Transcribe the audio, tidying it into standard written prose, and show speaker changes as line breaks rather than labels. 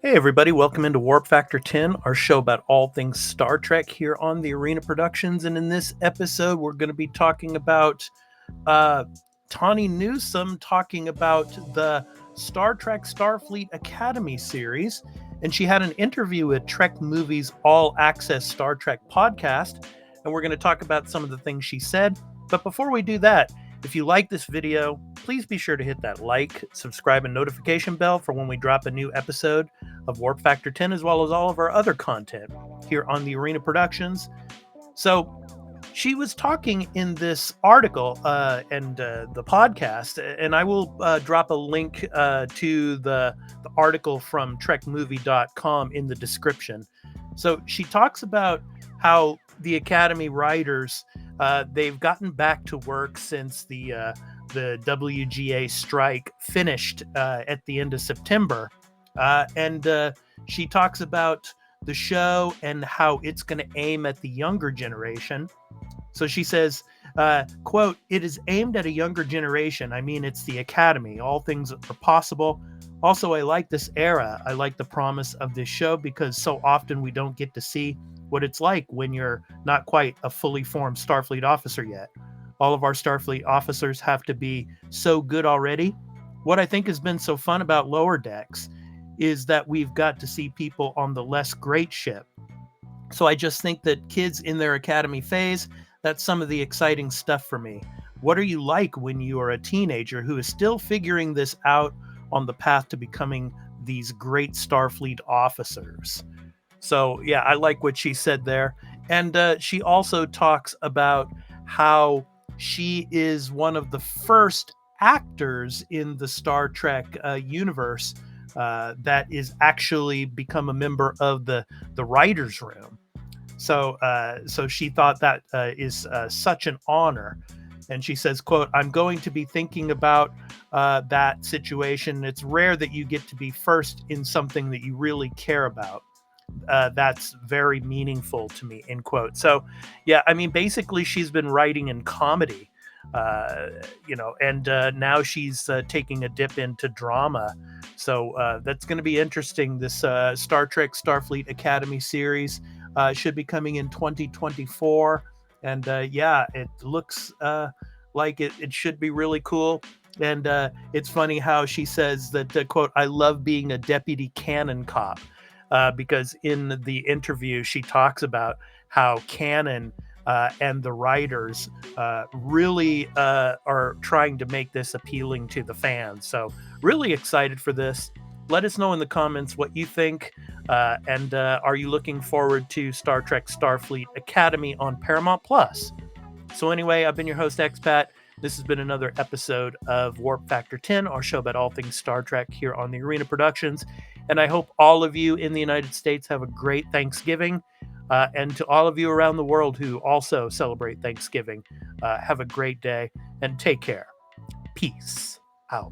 Hey, everybody, welcome into Warp Factor 10, our show about all things Star Trek here on the Arena Productions. And in this episode, we're going to be talking about uh, Tawny Newsome talking about the Star Trek Starfleet Academy series. And she had an interview with Trek Movies All Access Star Trek podcast. And we're going to talk about some of the things she said. But before we do that, if you like this video, please be sure to hit that like, subscribe, and notification bell for when we drop a new episode of Warp Factor 10, as well as all of our other content here on the Arena Productions. So she was talking in this article and the podcast, and I will drop a link to the article from trekmovie.com in the description. So she talks about how the Academy writers, they've gotten back to work since the WGA strike finished at the end of September. And she talks about the show and how it's going to aim at the younger generation. So she says, quote, "It is aimed at a younger generation. I mean, it's the Academy. All things are possible. Also, I like this era. I like the promise of this show because so often we don't get to see what it's like when you're not quite a fully formed Starfleet officer yet. All of our Starfleet officers have to be so good already. What I think has been so fun about Lower Decks is that we've got to see people on the less great ship. So I just think that kids in their academy phase, that's some of the exciting stuff for me. What are you like when you are a teenager who is still figuring this out on the path to becoming these great Starfleet officers?" So yeah, I like what she said there. And she also talks about how she is one of the first actors in the Star Trek universe that is actually become a member of the writers' room. So she thought that is such an honor. And she says, quote, "I'm going to be thinking about that situation. It's rare that you get to be first in something that you really care about. That's very meaningful to me," end quote. So yeah, I mean, basically she's been writing in comedy, and now she's taking a dip into drama. So that's going to be interesting. This Star Trek Starfleet Academy series should be coming in 2024. And yeah, it looks like it should be really cool. And it's funny how she says that, quote, "I love being a deputy canon cop." Because in the interview, she talks about how canon and the writers really are trying to make this appealing to the fans. So really excited for this. Let us know in the comments what you think. And are you looking forward to Star Trek Starfleet Academy on Paramount Plus? So anyway, I've been your host, Expat. This has been another episode of Warp Factor 10, our show about all things Star Trek here on the Arena Productions. And I hope all of you in the United States have a great Thanksgiving. And to all of you around the world who also celebrate Thanksgiving, have a great day and take care. Peace out.